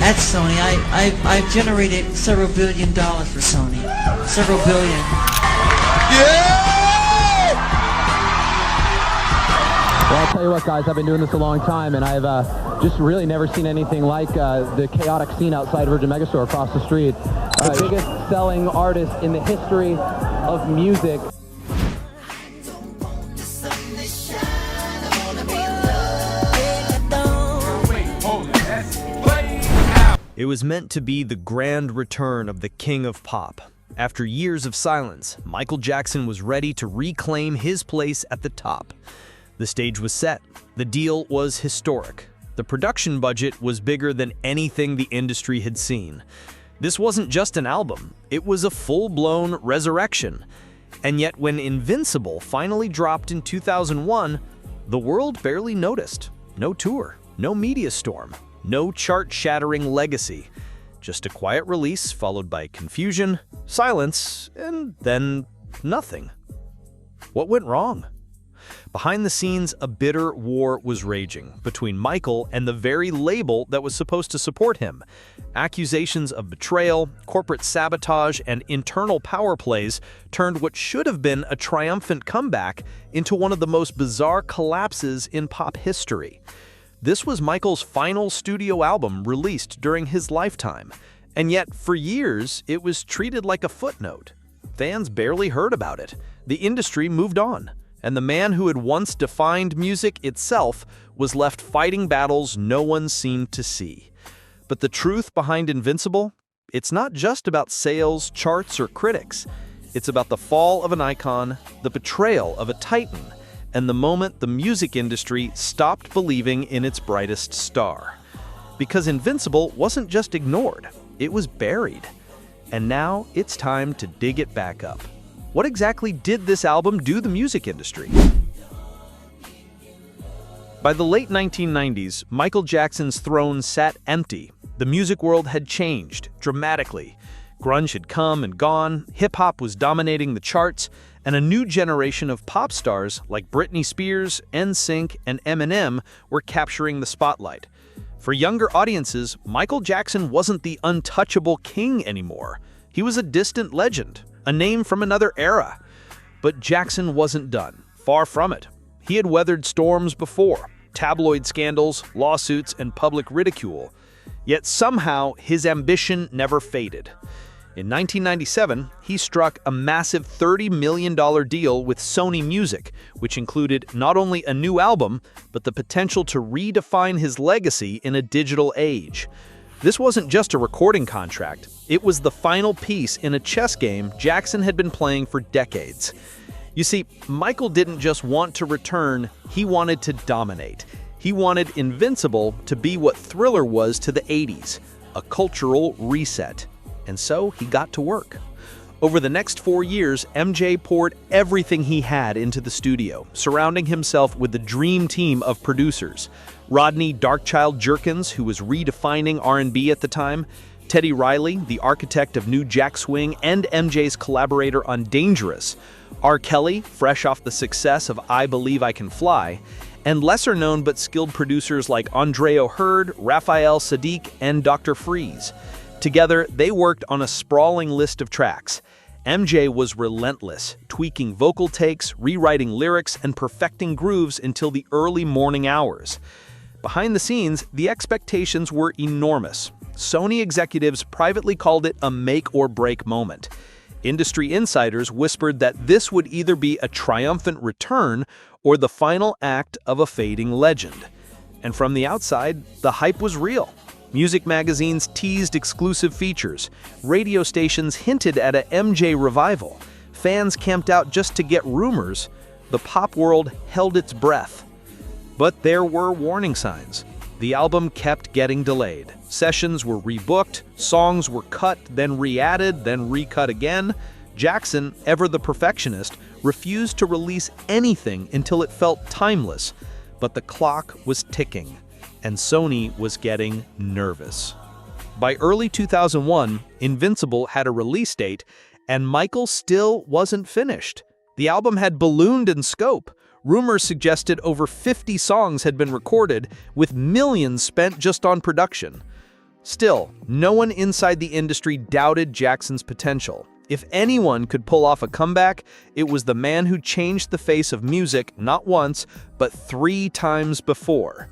At Sony, I've generated several $billion for Sony. Several billion. Well, I'll tell you what, guys, I've been doing this a long time, and I've just really never seen anything like the chaotic scene outside Virgin Megastore across the street. The biggest selling artist in the history of music. It was meant to be the grand return of the king of pop. After years of silence, Michael Jackson was ready to reclaim his place at the top. The stage was set. The deal was historic. The production budget was bigger than anything the industry had seen. This wasn't just an album, it was a full-blown resurrection. And yet when Invincible finally dropped in 2001, the world barely noticed. No tour, no media storm, no chart-shattering legacy. Just a quiet release followed by confusion, silence, and then nothing. What went wrong? Behind the scenes, a bitter war was raging between Michael and the very label that was supposed to support him. Accusations of betrayal, corporate sabotage, and internal power plays turned what should have been a triumphant comeback into one of the most bizarre collapses in pop history. This was Michael's final studio album released during his lifetime, and yet for years it was treated like a footnote. Fans barely heard about it. The industry moved on, and the man who had once defined music itself was left fighting battles no one seemed to see. But the truth behind Invincible? It's not just about sales, charts, or critics. It's about the fall of an icon, the betrayal of a titan, and the moment the music industry stopped believing in its brightest star. Because Invincible wasn't just ignored, it was buried. And now it's time to dig it back up. What exactly did this album do the music industry? By the late 1990s, Michael Jackson's throne sat empty. The music world had changed dramatically. Grunge had come and gone, hip-hop was dominating the charts, and a new generation of pop stars like Britney Spears, NSYNC, and Eminem were capturing the spotlight. For younger audiences, Michael Jackson wasn't the untouchable king anymore. He was a distant legend, a name from another era. But Jackson wasn't done. Far from it. He had weathered storms before, tabloid scandals, lawsuits, and public ridicule. Yet somehow, his ambition never faded. In 1997, he struck a massive $30 million deal with Sony Music, which included not only a new album, but the potential to redefine his legacy in a digital age. This wasn't just a recording contract. It was the final piece in a chess game Jackson had been playing for decades. You see, Michael didn't just want to return, he wanted to dominate. He wanted Invincible to be what Thriller was to the 80s, a cultural reset. And so he got to work. Over the next 4 years, MJ poured everything he had into the studio, surrounding himself with the dream team of producers. Rodney "Darkchild" Jerkins, who was redefining R&B at the time, Teddy Riley, the architect of New Jack Swing and MJ's collaborator on Dangerous, R. Kelly, fresh off the success of I Believe I Can Fly, and lesser-known but skilled producers like Andre O'Heard, Raphael Saadiq, and Dr. Freeze. Together, they worked on a sprawling list of tracks. MJ was relentless, tweaking vocal takes, rewriting lyrics, and perfecting grooves until the early morning hours. Behind the scenes, the expectations were enormous. Sony executives privately called it a make-or-break moment. Industry insiders whispered that this would either be a triumphant return or the final act of a fading legend. And from the outside, the hype was real. Music magazines teased exclusive features. Radio stations hinted at a MJ revival. Fans camped out just to get rumors. The pop world held its breath. But there were warning signs. The album kept getting delayed. Sessions were rebooked, songs were cut, then re-added, then recut again. Jackson, ever the perfectionist, refused to release anything until it felt timeless. But the clock was ticking, and Sony was getting nervous. By early 2001, Invincible had a release date, and Michael still wasn't finished. The album had ballooned in scope. Rumors suggested over 50 songs had been recorded, with millions spent just on production. Still, no one inside the industry doubted Jackson's potential. If anyone could pull off a comeback, it was the man who changed the face of music not once, but 3 times before.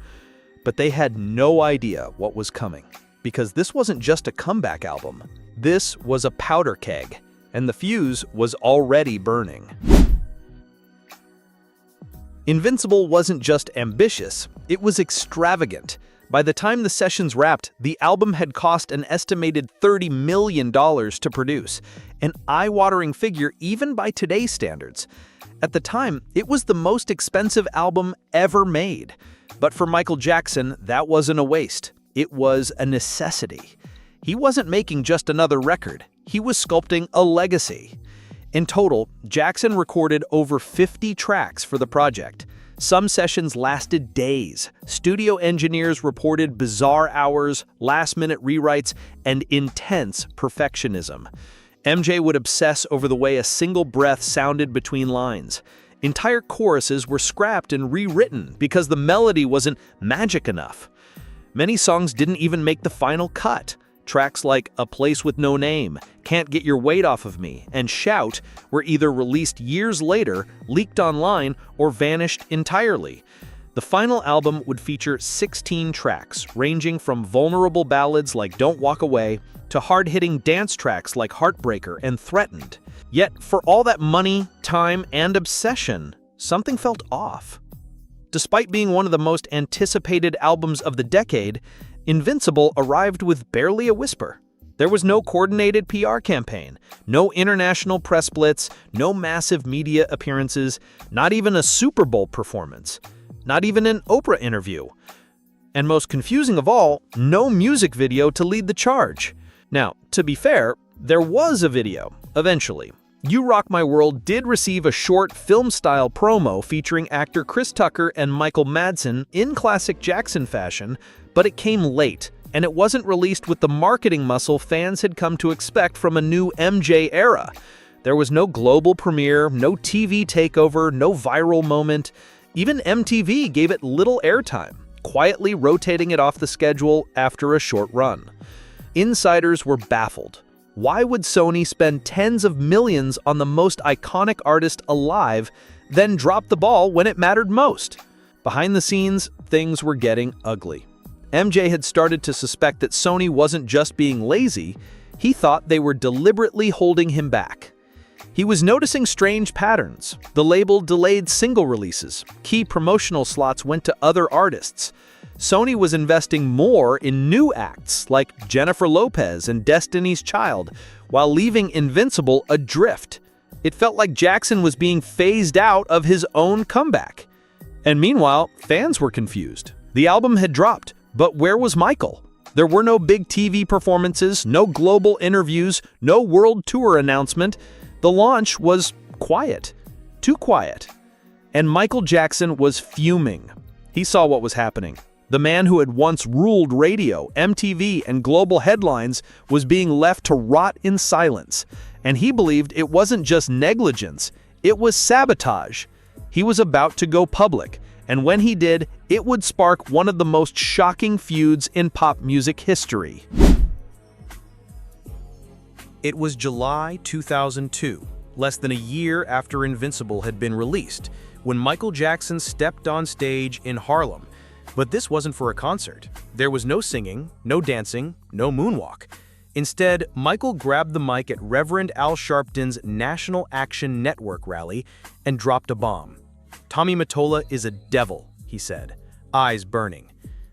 But they had no idea what was coming, because this wasn't just a comeback album. This was a powder keg, and the fuse was already burning. Invincible wasn't just ambitious, it was extravagant. By the time the sessions wrapped, the album had cost an estimated $30 million to produce, an eye-watering figure even by today's standards. At the time, it was the most expensive album ever made. But for Michael Jackson, that wasn't a waste. It was a necessity. He wasn't making just another record. He was sculpting a legacy. In total, Jackson recorded over 50 tracks for the project. Some sessions lasted days. Studio engineers reported bizarre hours, last-minute rewrites, and intense perfectionism. MJ would obsess over the way a single breath sounded between lines. Entire choruses were scrapped and rewritten because the melody wasn't magic enough. Many songs didn't even make the final cut. Tracks like A Place With No Name, Can't Get Your Weight Off of Me, and Shout were either released years later, leaked online, or vanished entirely. The final album would feature 16 tracks, ranging from vulnerable ballads like Don't Walk Away to hard-hitting dance tracks like Heartbreaker and Threatened. Yet, for all that money, time, and obsession, something felt off. Despite being one of the most anticipated albums of the decade, Invincible arrived with barely a whisper. There was no coordinated PR campaign, no international press blitz, no massive media appearances, not even a Super Bowl performance, not even an Oprah interview. And most confusing of all, no music video to lead the charge. Now, to be fair, there was a video, eventually. You Rock My World did receive a short film-style promo featuring actor Chris Tucker and Michael Madsen in classic Jackson fashion, but it came late, and it wasn't released with the marketing muscle fans had come to expect from a new MJ era. There was no global premiere, no TV takeover, no viral moment. Even MTV gave it little airtime, quietly rotating it off the schedule after a short run. Insiders were baffled. Why would Sony spend tens of millions on the most iconic artist alive, then drop the ball when it mattered most? Behind the scenes, things were getting ugly. MJ had started to suspect that Sony wasn't just being lazy, he thought they were deliberately holding him back. He was noticing strange patterns. The label delayed single releases. Key promotional slots went to other artists. Sony was investing more in new acts like Jennifer Lopez and Destiny's Child, while leaving Invincible adrift. It felt like Jackson was being phased out of his own comeback. And meanwhile, fans were confused. The album had dropped, but where was Michael? There were no big TV performances, no global interviews, no world tour announcement. The launch was quiet. Too quiet. And Michael Jackson was fuming. He saw what was happening. The man who had once ruled radio, MTV, and global headlines was being left to rot in silence. And he believed it wasn't just negligence, it was sabotage. He was about to go public, and when he did, it would spark one of the most shocking feuds in pop music history. It was July 2002, less than a year after Invincible had been released, when Michael Jackson stepped on stage in Harlem. But this wasn't for a concert. There was no singing, no dancing, no moonwalk. Instead, Michael grabbed the mic at Reverend Al Sharpton's National Action Network rally and dropped a bomb. "Tommy Mottola is a devil," he said, eyes burning.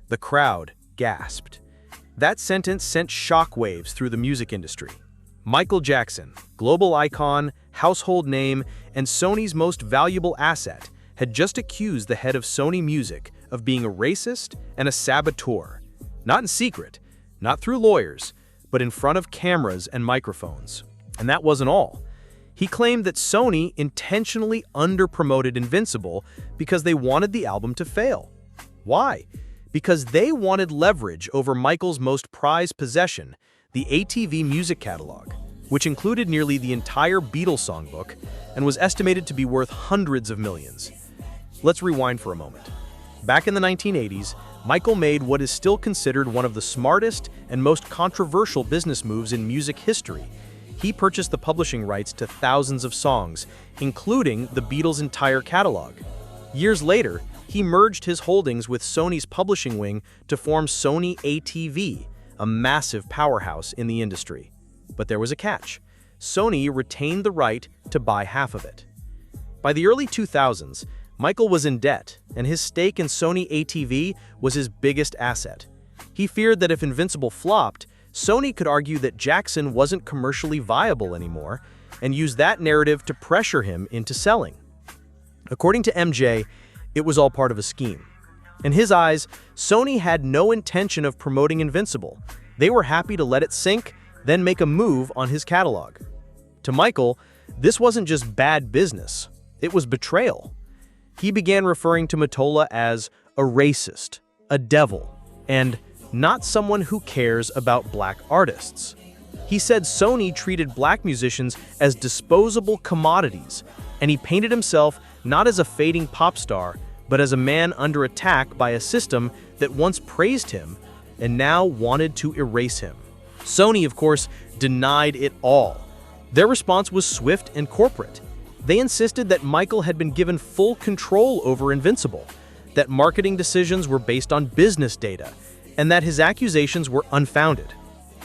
The crowd gasped. That sentence sent shockwaves through the music industry. Michael Jackson, global icon, household name, and Sony's most valuable asset, had just accused the head of Sony Music of being a racist and a saboteur. Not in secret, not through lawyers, but in front of cameras and microphones. And that wasn't all. He claimed that Sony intentionally underpromoted Invincible because they wanted the album to fail. Why? Because they wanted leverage over Michael's most prized possession, the ATV music catalog, which included nearly the entire Beatles songbook and was estimated to be worth hundreds of millions. Let's rewind for a moment. Back in the 1980s, Michael made what is still considered one of the smartest and most controversial business moves in music history. He purchased the publishing rights to thousands of songs, including the Beatles' entire catalog. Years later, he merged his holdings with Sony's publishing wing to form Sony ATV, a massive powerhouse in the industry. But there was a catch. Sony retained the right to buy half of it. By the early 2000s, Michael was in debt, and his stake in Sony ATV was his biggest asset. He feared that if Invincible flopped, Sony could argue that Jackson wasn't commercially viable anymore, and use that narrative to pressure him into selling. According to MJ, it was all part of a scheme. In his eyes, Sony had no intention of promoting Invincible. They were happy to let it sink, then make a move on his catalog. To Michael, this wasn't just bad business, it was betrayal. He began referring to Mottola as a racist, a devil, and not someone who cares about black artists. He said Sony treated black musicians as disposable commodities, and he painted himself not as a fading pop star, but as a man under attack by a system that once praised him and now wanted to erase him. Sony, of course, denied it all. Their response was swift and corporate. They insisted that Michael had been given full control over Invincible, that marketing decisions were based on business data, and that his accusations were unfounded.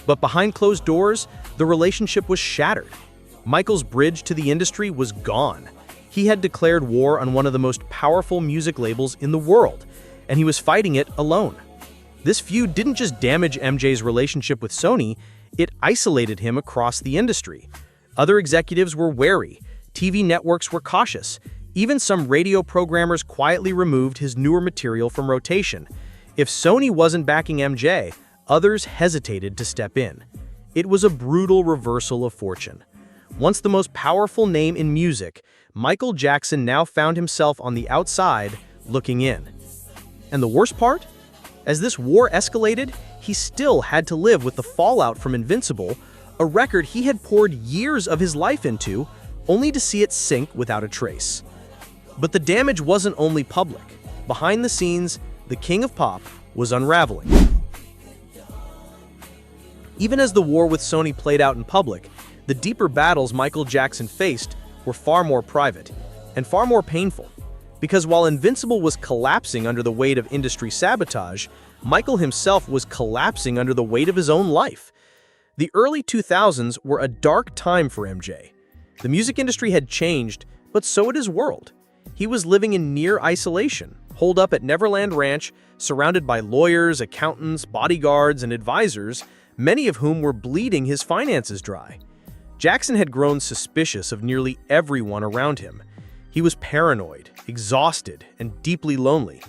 But behind closed doors, the relationship was shattered. Michael's bridge to the industry was gone. He had declared war on one of the most powerful music labels in the world, and he was fighting it alone. This feud didn't just damage MJ's relationship with Sony, it isolated him across the industry. Other executives were wary, TV networks were cautious, even some radio programmers quietly removed his newer material from rotation. If Sony wasn't backing MJ, others hesitated to step in. It was a brutal reversal of fortune. Once the most powerful name in music, Michael Jackson now found himself on the outside, looking in. And the worst part? As this war escalated, he still had to live with the fallout from Invincible, a record he had poured years of his life into, only to see it sink without a trace. But the damage wasn't only public. Behind the scenes, the king of pop was unraveling. Even as the war with Sony played out in public, the deeper battles Michael Jackson faced were far more private and far more painful. Because while Invincible was collapsing under the weight of industry sabotage, Michael himself was collapsing under the weight of his own life. The early 2000s were a dark time for MJ. The music industry had changed, but so had his world. He was living in near isolation, holed up at Neverland Ranch, surrounded by lawyers, accountants, bodyguards, and advisors, many of whom were bleeding his finances dry. Jackson had grown suspicious of nearly everyone around him. He was paranoid, exhausted, and deeply lonely.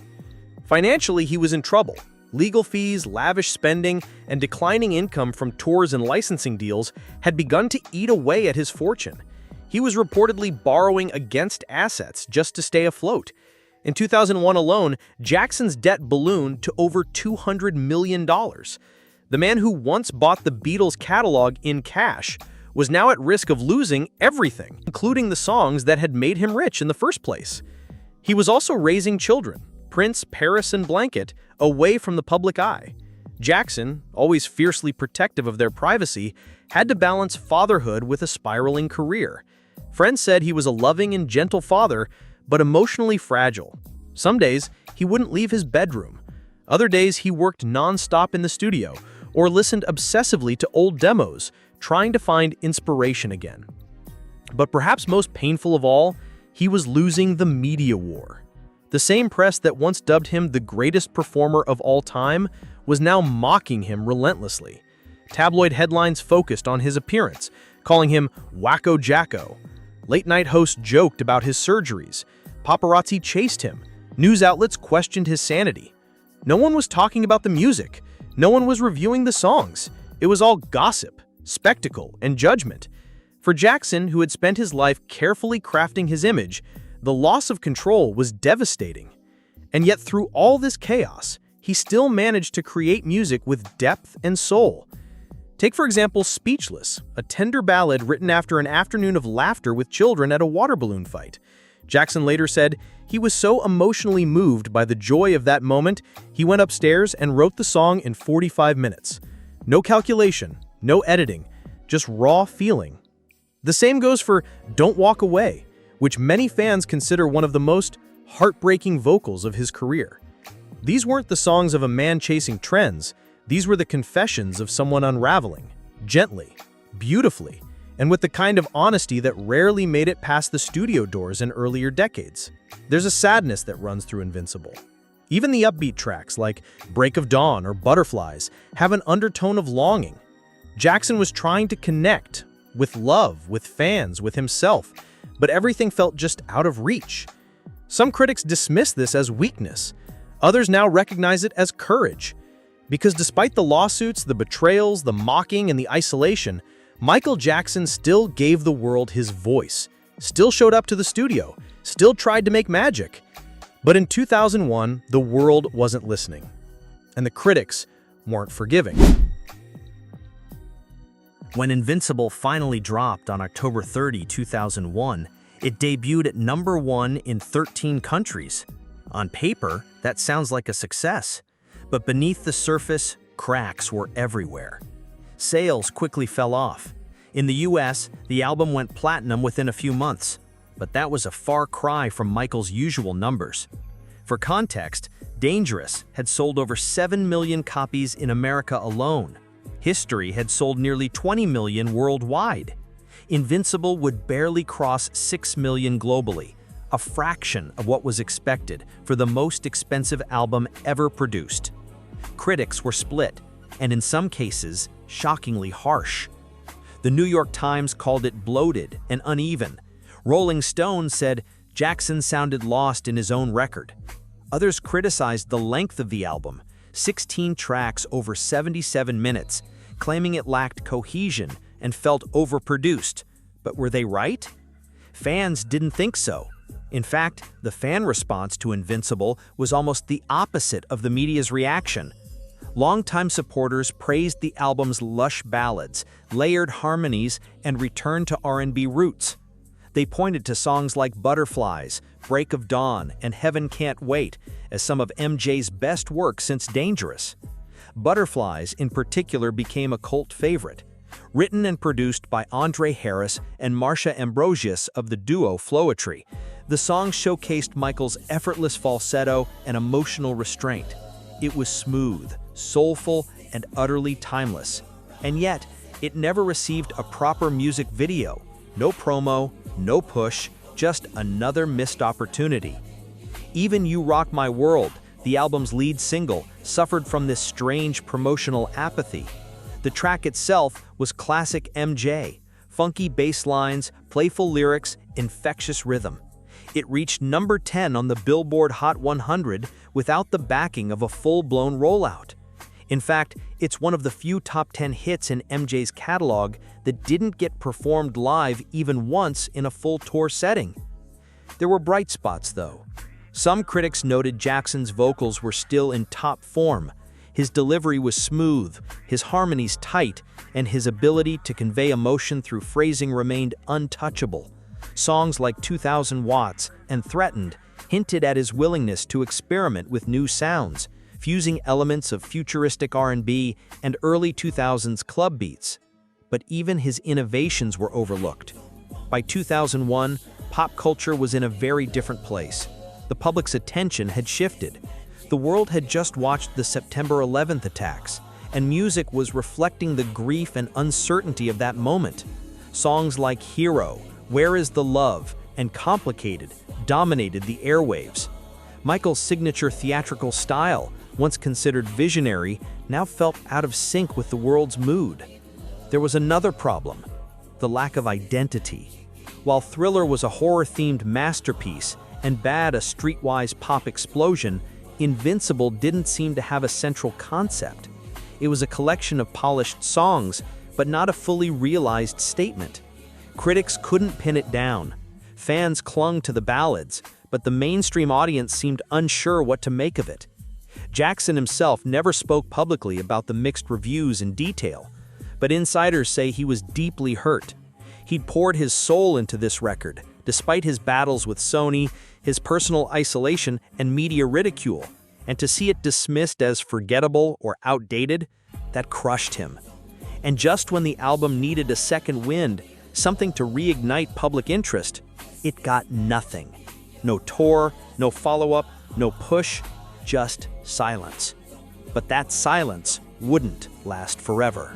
Financially, he was in trouble. Legal fees, lavish spending, and declining income from tours and licensing deals had begun to eat away at his fortune. He was reportedly borrowing against assets just to stay afloat. In 2001 alone, Jackson's debt ballooned to over $200 million. The man who once bought the Beatles' catalog in cash was now at risk of losing everything, including the songs that had made him rich in the first place. He was also raising children, Prince, Paris, and Blanket, away from the public eye. Jackson, always fiercely protective of their privacy, had to balance fatherhood with a spiraling career. Friends said he was a loving and gentle father, but emotionally fragile. Some days, he wouldn't leave his bedroom. Other days, he worked non-stop in the studio or listened obsessively to old demos, trying to find inspiration again. But perhaps most painful of all, he was losing the media war. The same press that once dubbed him the greatest performer of all time was now mocking him relentlessly. Tabloid headlines focused on his appearance, calling him Wacko Jacko. Late-night hosts joked about his surgeries. Paparazzi chased him. News outlets questioned his sanity. No one was talking about the music. No one was reviewing the songs. It was all gossip, spectacle, and judgment. For Jackson, who had spent his life carefully crafting his image, the loss of control was devastating. And yet through all this chaos, he still managed to create music with depth and soul. Take for example Speechless, a tender ballad written after an afternoon of laughter with children at a water balloon fight. Jackson later said, "He was so emotionally moved by the joy of that moment, he went upstairs and wrote the song in 45 minutes. No calculation, no editing, just raw feeling." The same goes for "Don't Walk Away," which many fans consider one of the most heartbreaking vocals of his career. These weren't the songs of a man chasing trends, these were the confessions of someone unraveling, gently, beautifully, and with the kind of honesty that rarely made it past the studio doors in earlier decades. There's a sadness that runs through Invincible. Even the upbeat tracks like Break of Dawn or Butterflies have an undertone of longing. Jackson was trying to connect with love, with fans, with himself, but everything felt just out of reach. Some critics dismiss this as weakness. Others now recognize it as courage. Because despite the lawsuits, the betrayals, the mocking, and the isolation, Michael Jackson still gave the world his voice, still showed up to the studio, still tried to make magic. But in 2001, the world wasn't listening, and the critics weren't forgiving. When Invincible finally dropped on October 30, 2001, it debuted at #1 in 13 countries. On paper, that sounds like a success. But beneath the surface, cracks were everywhere. Sales quickly fell off. In the US, the album went platinum within a few months, but that was a far cry from Michael's usual numbers. For context, Dangerous had sold over 7 million copies in America alone. History had sold nearly 20 million worldwide. Invincible would barely cross 6 million globally, a fraction of what was expected for the most expensive album ever produced. Critics were split, and in some cases, shockingly harsh. The New York Times called it bloated and uneven. Rolling Stone said Jackson sounded lost in his own record. Others criticized the length of the album, 16 tracks over 77 minutes, claiming it lacked cohesion and felt overproduced. But were they right? Fans didn't think so. In fact, the fan response to Invincible was almost the opposite of the media's reaction. Longtime supporters praised the album's lush ballads, layered harmonies, and return to R&B roots. They pointed to songs like Butterflies, Break of Dawn, and Heaven Can't Wait as some of MJ's best work since Dangerous. Butterflies, in particular, became a cult favorite. Written and produced by Andre Harris and Marsha Ambrosius of the duo Floetry, the song showcased Michael's effortless falsetto and emotional restraint. It was smooth, soulful, and utterly timeless. And yet, it never received a proper music video. No promo, no push, just another missed opportunity. Even You Rock My World, the album's lead single, suffered from this strange promotional apathy. The track itself was classic MJ, funky bass lines, playful lyrics, infectious rhythm. It reached number 10 on the Billboard Hot 100 without the backing of a full-blown rollout. In fact, it's one of the few top 10 hits in MJ's catalog that didn't get performed live even once in a full tour setting. There were bright spots, though. Some critics noted Jackson's vocals were still in top form. His delivery was smooth, his harmonies tight, and his ability to convey emotion through phrasing remained untouchable. Songs like 2000 Watts and Threatened hinted at his willingness to experiment with new sounds, fusing elements of futuristic R&B and early 2000s club beats. But even his innovations were overlooked. By 2001, pop culture was in a very different place. The public's attention had shifted. The world had just watched the September 11th attacks, and music was reflecting the grief and uncertainty of that moment. Songs like Hero, Where Is the Love, and Complicated dominated the airwaves. Michael's signature theatrical style, once considered visionary, now felt out of sync with the world's mood. There was another problem: the lack of identity. While Thriller was a horror-themed masterpiece and Bad a streetwise pop explosion, Invincible didn't seem to have a central concept. It was a collection of polished songs, but not a fully realized statement. Critics couldn't pin it down. Fans clung to the ballads, but the mainstream audience seemed unsure what to make of it. Jackson himself never spoke publicly about the mixed reviews in detail, but insiders say he was deeply hurt. He'd poured his soul into this record, despite his battles with Sony, his personal isolation, and media ridicule. And to see it dismissed as forgettable or outdated, that crushed him. And just when the album needed a second wind, something to reignite public interest, it got nothing. No tour, no follow-up, no push, just silence. But that silence wouldn't last forever.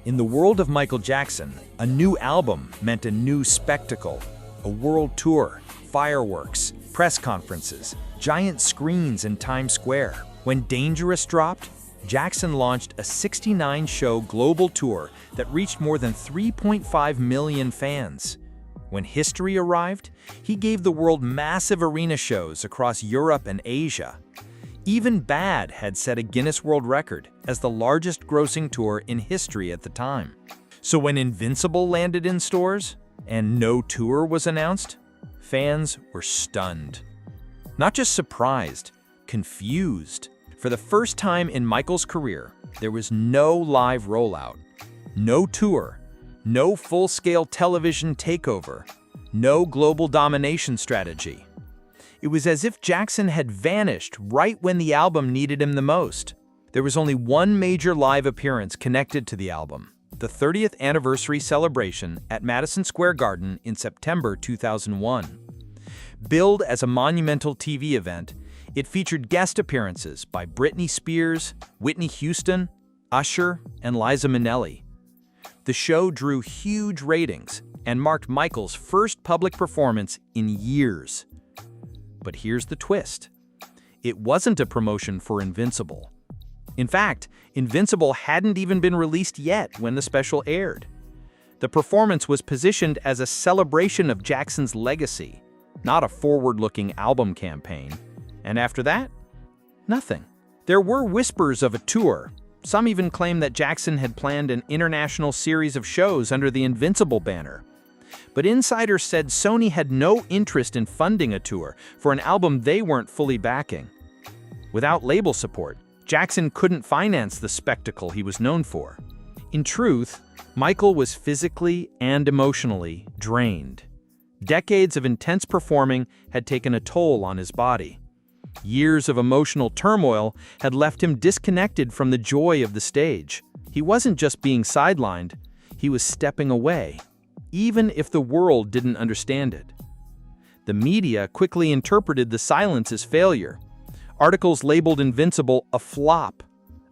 In the world of Michael Jackson, a new album meant a new spectacle. A world tour, fireworks, press conferences, giant screens in Times Square. When Dangerous dropped, Jackson launched a 69-show global tour that reached more than 3.5 million fans. When History arrived, he gave the world massive arena shows across Europe and Asia. Even Bad had set a Guinness World Record as the largest grossing tour in history at the time. So when Invincible landed in stores and no tour was announced, fans were stunned. Not just surprised, confused. For the first time in Michael's career, there was no live rollout, no tour, no full-scale television takeover, no global domination strategy. It was as if Jackson had vanished right when the album needed him the most. There was only one major live appearance connected to the album, the 30th anniversary celebration at Madison Square Garden in September 2001. Billed as a monumental TV event, it featured guest appearances by Britney Spears, Whitney Houston, Usher, and Liza Minnelli. The show drew huge ratings and marked Michael's first public performance in years. But here's the twist. It wasn't a promotion for Invincible. In fact, Invincible hadn't even been released yet when the special aired. The performance was positioned as a celebration of Jackson's legacy, not a forward-looking album campaign. And after that, nothing. There were whispers of a tour. Some even claimed that Jackson had planned an international series of shows under the Invincible banner. But insiders said Sony had no interest in funding a tour for an album they weren't fully backing. Without label support, Jackson couldn't finance the spectacle he was known for. In truth, Michael was physically and emotionally drained. Decades of intense performing had taken a toll on his body. Years of emotional turmoil had left him disconnected from the joy of the stage. He wasn't just being sidelined, he was stepping away, even if the world didn't understand it. The media quickly interpreted the silence as failure. Articles labeled Invincible a flop.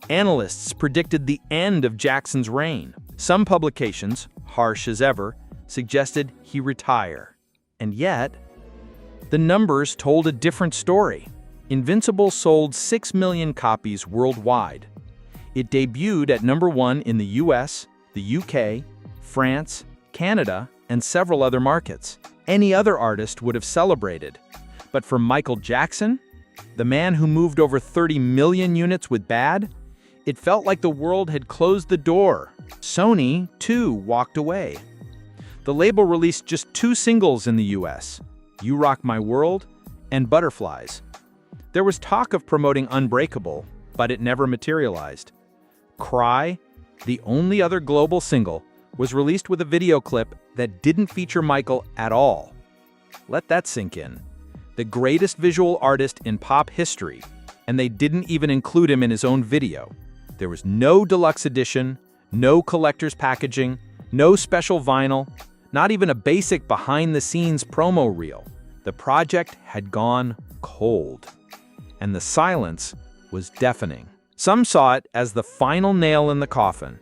Analysts predicted the end of Jackson's reign. Some publications, harsh as ever, suggested he retire. And yet, the numbers told a different story. Invincible sold 6 million copies worldwide. It debuted at #1 in the US, the UK, France, Canada, and several other markets. Any other artist would have celebrated. But for Michael Jackson, the man who moved over 30 million units with Bad, it felt like the world had closed the door. Sony, too, walked away. The label released just 2 singles in the US, You Rock My World and Butterflies. There was talk of promoting Unbreakable, but it never materialized. Cry, the only other global single, was released with a video clip that didn't feature Michael at all. Let that sink in. The greatest visual artist in pop history, and they didn't even include him in his own video. There was no deluxe edition, no collector's packaging, no special vinyl, not even a basic behind-the-scenes promo reel. The project had gone cold, and the silence was deafening. Some saw it as the final nail in the coffin.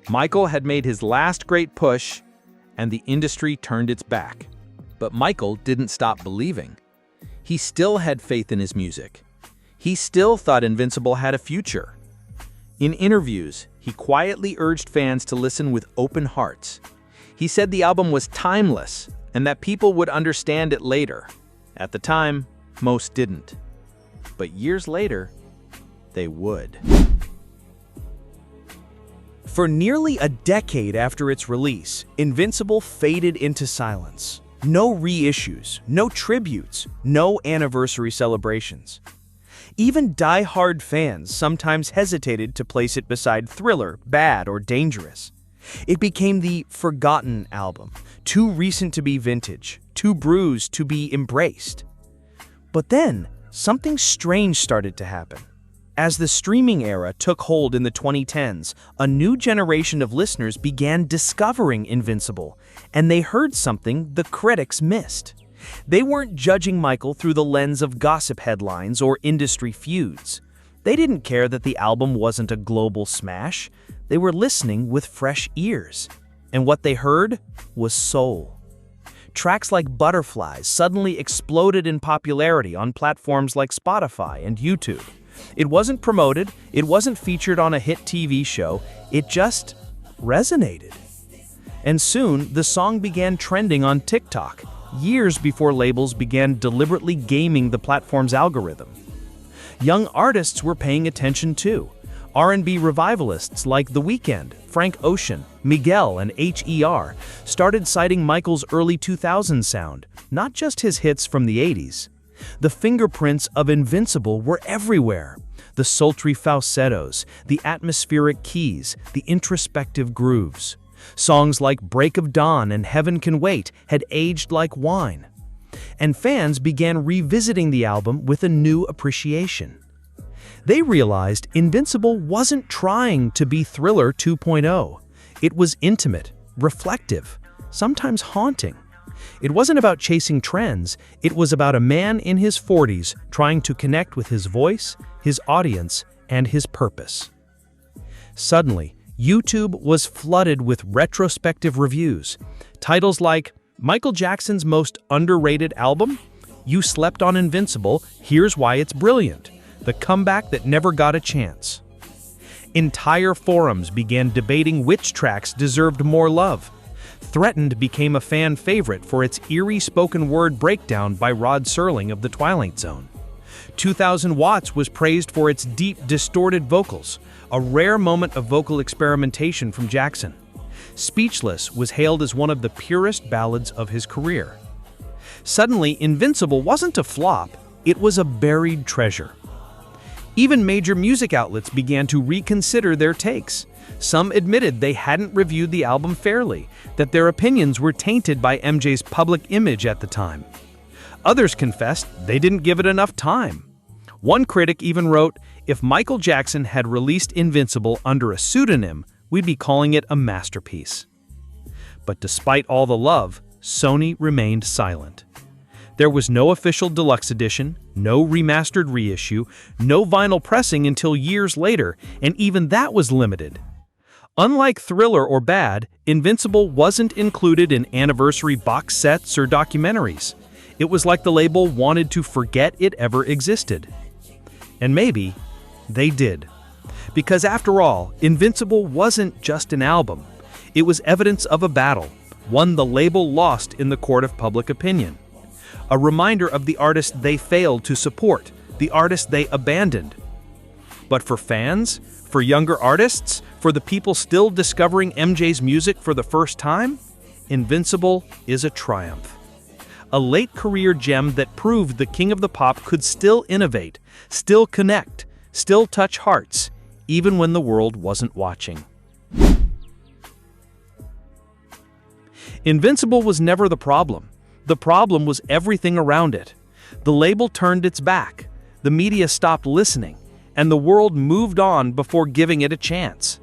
Michael had made his last great push, and the industry turned its back. But Michael didn't stop believing. He still had faith in his music. He still thought Invincible had a future. In interviews, he quietly urged fans to listen with open hearts. He said the album was timeless and that people would understand it later. At the time, most didn't. But years later, they would. For nearly a decade after its release, Invincible faded into silence. No reissues, no tributes, no anniversary celebrations. Even die-hard fans sometimes hesitated to place it beside Thriller, Bad, or Dangerous. It became the forgotten album, too recent to be vintage, too bruised to be embraced. But then, something strange started to happen. As the streaming era took hold in the 2010s, a new generation of listeners began discovering Invincible, and they heard something the critics missed. They weren't judging Michael through the lens of gossip headlines or industry feuds. They didn't care that the album wasn't a global smash. They were listening with fresh ears. And what they heard was soul. Tracks like Butterflies suddenly exploded in popularity on platforms like Spotify and YouTube. It wasn't promoted, it wasn't featured on a hit TV show, it just resonated. And soon, the song began trending on TikTok, years before labels began deliberately gaming the platform's algorithm. Young artists were paying attention too. R&B revivalists like The Weeknd, Frank Ocean, Miguel, and H.E.R. started citing Michael's early 2000s sound, not just his hits from the 80s. The fingerprints of Invincible were everywhere. The sultry falsettos, the atmospheric keys, the introspective grooves. Songs like Break of Dawn and Heaven Can Wait had aged like wine. And fans began revisiting the album with a new appreciation. They realized Invincible wasn't trying to be Thriller 2.0. It was intimate, reflective, sometimes haunting. It wasn't about chasing trends, it was about a man in his 40s trying to connect with his voice, his audience, and his purpose. Suddenly, YouTube was flooded with retrospective reviews. Titles like, Michael Jackson's most underrated album? You slept on Invincible, here's why it's brilliant. The comeback that never got a chance. Entire forums began debating which tracks deserved more love. Threatened became a fan favorite for its eerie spoken word breakdown by Rod Serling of The Twilight Zone. 2000 Watts was praised for its deep, distorted vocals, a rare moment of vocal experimentation from Jackson. Speechless was hailed as one of the purest ballads of his career. Suddenly, Invincible wasn't a flop, it was a buried treasure. Even major music outlets began to reconsider their takes. Some admitted they hadn't reviewed the album fairly, that their opinions were tainted by MJ's public image at the time. Others confessed they didn't give it enough time. One critic even wrote, if Michael Jackson had released Invincible under a pseudonym, we'd be calling it a masterpiece. But despite all the love, Sony remained silent. There was no official deluxe edition, no remastered reissue, no vinyl pressing until years later, and even that was limited. Unlike Thriller or Bad, Invincible wasn't included in anniversary box sets or documentaries. It was like the label wanted to forget it ever existed. And maybe they did. Because after all, Invincible wasn't just an album. It was evidence of a battle, one the label lost in the court of public opinion. A reminder of the artist they failed to support, the artist they abandoned. But for fans, for younger artists, for the people still discovering MJ's music for the first time, Invincible is a triumph. A late career gem that proved the king of the pop could still innovate, still connect, still touch hearts, even when the world wasn't watching. Invincible was never the problem. The problem was everything around it. The label turned its back, the media stopped listening, and the world moved on before giving it a chance.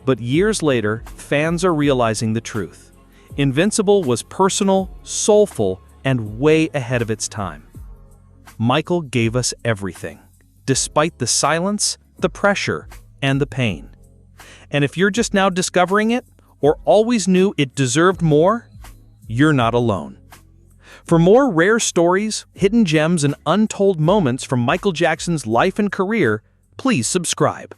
But years later, fans are realizing the truth. Invincible was personal, soulful, and way ahead of its time. Michael gave us everything, despite the silence, the pressure, and the pain. And if you're just now discovering it, or always knew it deserved more, you're not alone. For more rare stories, hidden gems, and untold moments from Michael Jackson's life and career, please subscribe.